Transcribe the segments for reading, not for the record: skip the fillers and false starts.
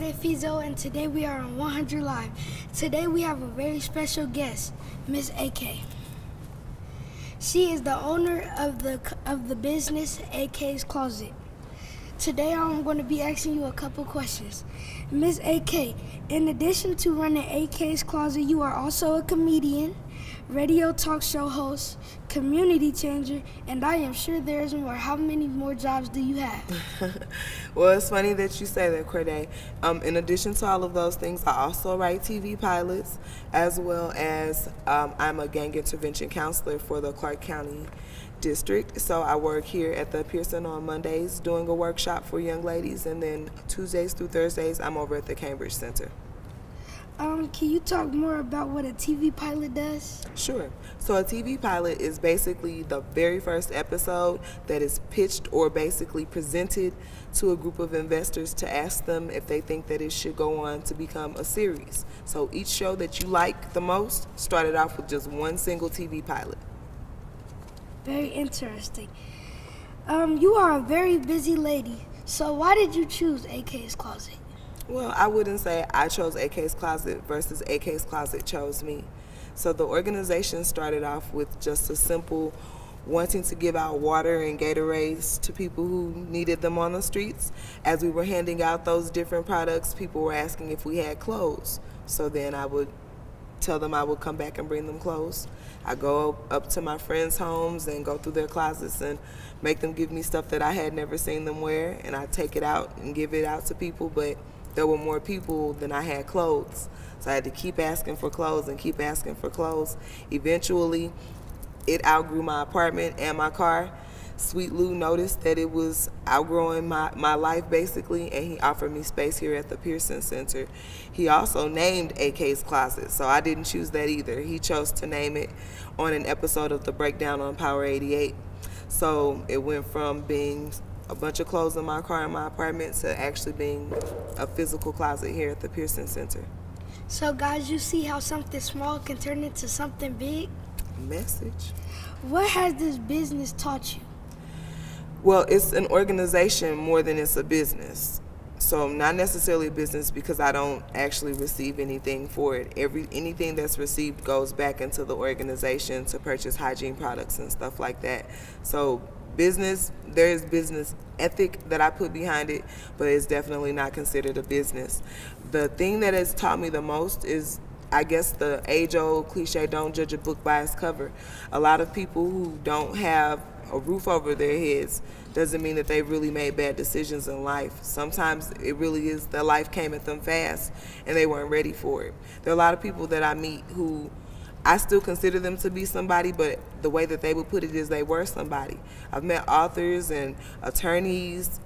Jordan Fizo, and today we are on 100 Live. Today we have a very special guest, Miss AK. She is the owner of the business AK's Closet. Today I'm going to be asking you a couple questions. Miss AK, in addition to running AK's Closet, you are also a comedian, radio talk show host, community changer, and I am sure there's more. How many more jobs do you have? Well, it's funny that you say that, Corday. In addition to all of those things, I also write TV pilots, as well as I'm a gang intervention counselor for the Clark County District. So I work here at the Pearson on Mondays doing a workshop for young ladies, and then Tuesdays through Thursdays I'm over at the Cambridge Center. Can you talk more about what a TV pilot does? Sure. So a TV pilot is basically the very first episode that is pitched or basically presented to a group of investors to ask them if they think that it should go on to become a series. So each show that you like the most started off with just one single TV pilot. Very interesting. You are a very busy lady, so why did you choose AK's Closet? Well, I wouldn't say I chose AK's Closet versus AK's Closet chose me. So the organization started off with just a simple wanting to give out water and Gatorades to people who needed them on the streets. As we were handing out those different products, people were asking if we had clothes. So then I would tell them I would come back and bring them clothes. I go up to my friends' homes and go through their closets and make them give me stuff that I had never seen them wear, and I take it out and give it out to people, but there were more people than I had clothes. So I had to keep asking for clothes and keep asking for clothes. Eventually, it outgrew my apartment and my car. Sweet Lou noticed that it was outgrowing my life, basically, and he offered me space here at the Pearson Center. He also named AK's Closet, so I didn't choose that either. He chose to name it on an episode of The Breakdown on Power 88. So it went from being a bunch of clothes in my car and my apartment to actually being a physical closet here at the Pearson Center. So guys, you see how something small can turn into something big? Message. What has this business taught you? Well, it's an organization more than it's a business. So not necessarily a business because I don't actually receive anything for it. Anything that's received goes back into the organization to purchase hygiene products and stuff like that. So business, there is business ethic that I put behind it, but it's definitely not considered a business. The thing that has taught me the most is, I guess, the age-old cliche, don't judge a book by its cover. A lot of people who don't have a roof over their heads doesn't mean that they really made bad decisions in life. Sometimes it really is that life came at them fast and they weren't ready for it. There are a lot of people that I meet who I still consider them to be somebody, but the way that they would put it is they were somebody. I've met authors and attorneys,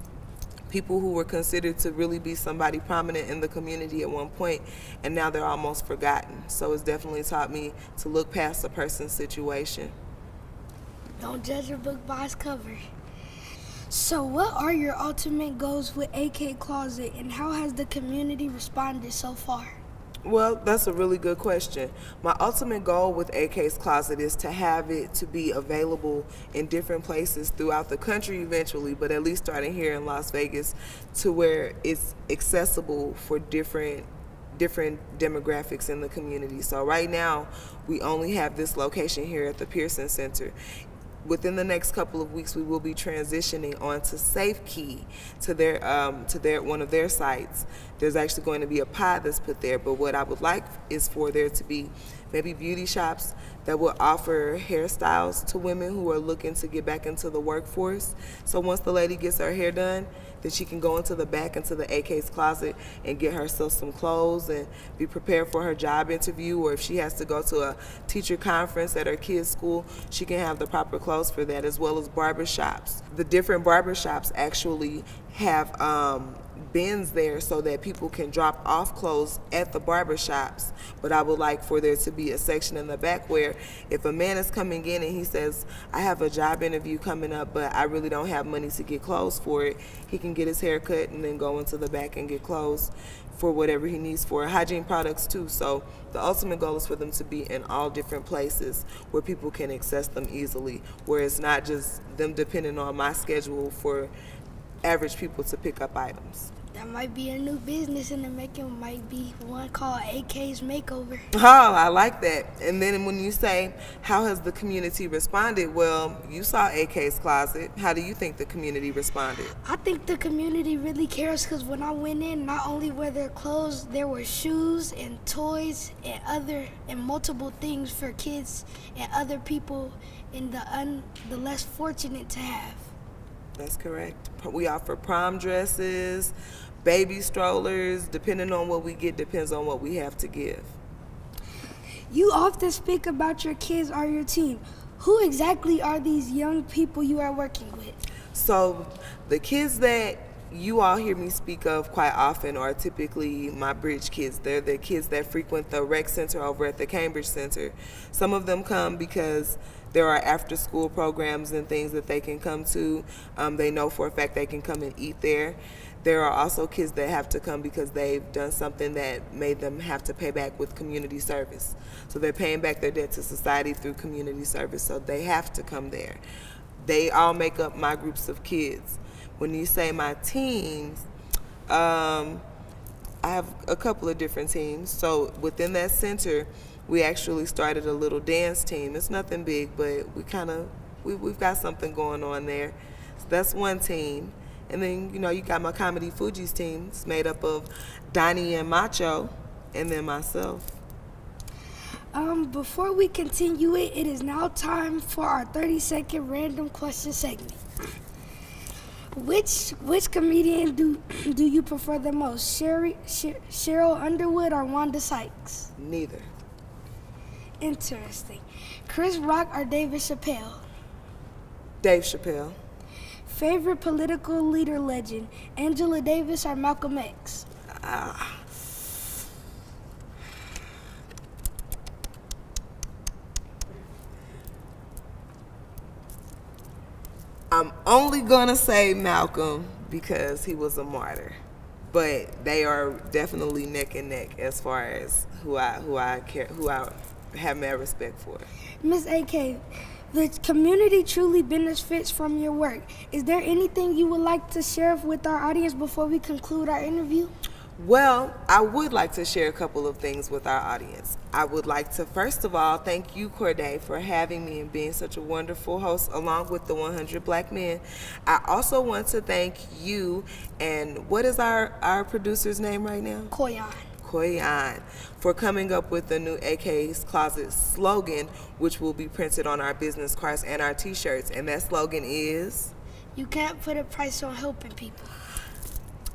people who were considered to really be somebody prominent in the community at one point, and now they're almost forgotten. So it's definitely taught me to look past a person's situation. Don't judge a book by its cover. So what are your ultimate goals with AK Closet, and how has the community responded so far? Well, that's a really good question. My ultimate goal with AK's Closet is to have it to be available in different places throughout the country eventually, but at least starting here in Las Vegas, to where it's accessible for different demographics in the community. So right now, we only have this location here at the Pearson Center. Within the next couple of weeks, we will be transitioning onto SafeKey to their one of their sites. There's actually going to be a pod that's put there, but what I would like is for there to be maybe beauty shops that will offer hairstyles to women who are looking to get back into the workforce. So once the lady gets her hair done, then she can go into the back into the AK's Closet and get herself some clothes and be prepared for her job interview, or if she has to go to a teacher conference at her kid's school, she can have the proper clothes for that, as well as barbershops. The different barbershops actually have bins there so that people can drop off clothes at the barbershops, but I would like for there to be a section in the back where if a man is coming in and he says, I have a job interview coming up, but I really don't have money to get clothes for it, he can get his hair cut and then go into the back and get clothes for whatever he needs for hygiene products too. So the ultimate goal is for them to be in all different places where people can access them easily, where it's not just them depending on my schedule for average people to pick up items. That might be a new business in the making. Might be one called AK's Makeover. Oh, I like that. And then when you say, how has the community responded? Well, you saw AK's Closet. How do you think the community responded? I think the community really cares because when I went in, not only were there clothes, there were shoes and toys and multiple things for kids and other people in the less fortunate to have. That's correct. We offer prom dresses, baby strollers. Depending on what we get, depends on what we have to give. You often speak about your kids or your team. Who exactly are these young people you are working with? So the kids that you all hear me speak of quite often are typically my bridge kids. They're the kids that frequent the rec center over at the Cambridge Center. Some of them come because there are after school programs and things that they can come to. They know for a fact they can come and eat there. There are also kids that have to come because they've done something that made them have to pay back with community service. So they're paying back their debt to society through community service, so they have to come there. They all make up my groups of kids. When you say my teams, I have a couple of different teams. So within that center, we actually started a little dance team. It's nothing big, but we've got something going on there. So that's one team. And then, you got my Comedy Fuji's team. It's made up of Donnie and Macho, and then myself. Before we continue it is now time for our 30-second random question segment. Which comedian do you prefer the most, Cheryl Underwood or Wanda Sykes? Neither. Interesting. Chris Rock or David Chappelle? Dave Chappelle. Favorite political leader legend, Angela Davis or Malcolm X? I'm only gonna say Malcolm because he was a martyr, but they are definitely neck and neck as far as who I have mad respect for. Ms. AK, the community truly benefits from your work. Is there anything you would like to share with our audience before we conclude our interview? Well, I would like to share a couple of things with our audience. I would like to, first of all, thank you, Corday, for having me and being such a wonderful host, along with the 100 Black Men. I also want to thank you, and what is our producer's name right now? Koyan, for coming up with the new AK's Closet slogan, which will be printed on our business cards and our t-shirts. And that slogan is? You can't put a price on helping people.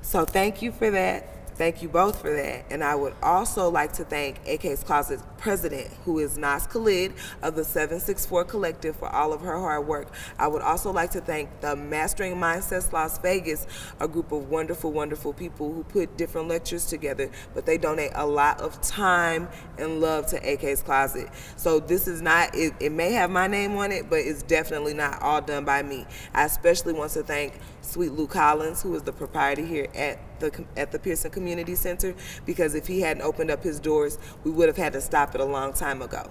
So thank you for that. Thank you both for that. And I would also like to thank AK's Closet's president, who is Nas Khalid of the 764 Collective, for all of her hard work. I would also like to thank the Mastering Mindsets Las Vegas, a group of wonderful, wonderful people who put different lectures together, but they donate a lot of time and love to AK's Closet. So this is not, it may have my name on it, but it's definitely not all done by me. I especially want to thank Sweet Lou Collins, who is the proprietor here at the Pearson Community Center, because if he hadn't opened up his doors, we would have had to stop it a long time ago.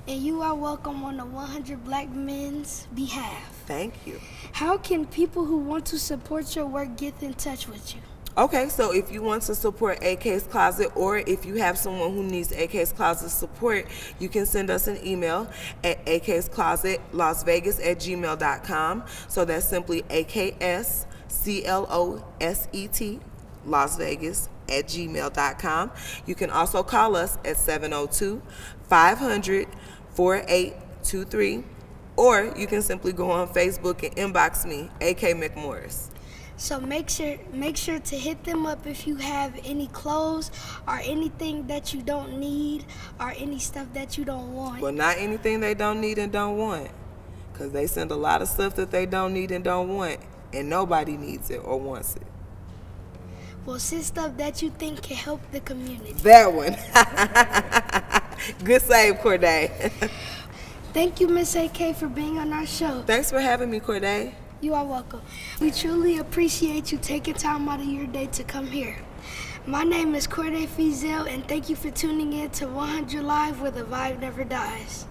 And you are welcome on the 100 Black Men's behalf. Thank you. How can people who want to support your work get in touch with you? Okay, so if you want to support AK's Closet, or if you have someone who needs AK's Closet support, you can send us an email at aksclosetlasvegas@gmail.com. So that's simply AKSCLOSET lasvegas@gmail.com. You can also call us at 702-500-4823, or you can simply go on Facebook and inbox me, AK McMorris. So make sure to hit them up if you have any clothes or anything that you don't need or any stuff that you don't want. Well, not anything they don't need and don't want, because they send a lot of stuff that they don't need and don't want, and nobody needs it or wants it. Well, send stuff that you think can help the community. That one. Good save, Corday. Thank you, Miss AK, for being on our show. Thanks for having me, Corday. You are welcome. We truly appreciate you taking time out of your day to come here. My name is Corday Fizel, and thank you for tuning in to 100 Live, where the vibe never dies.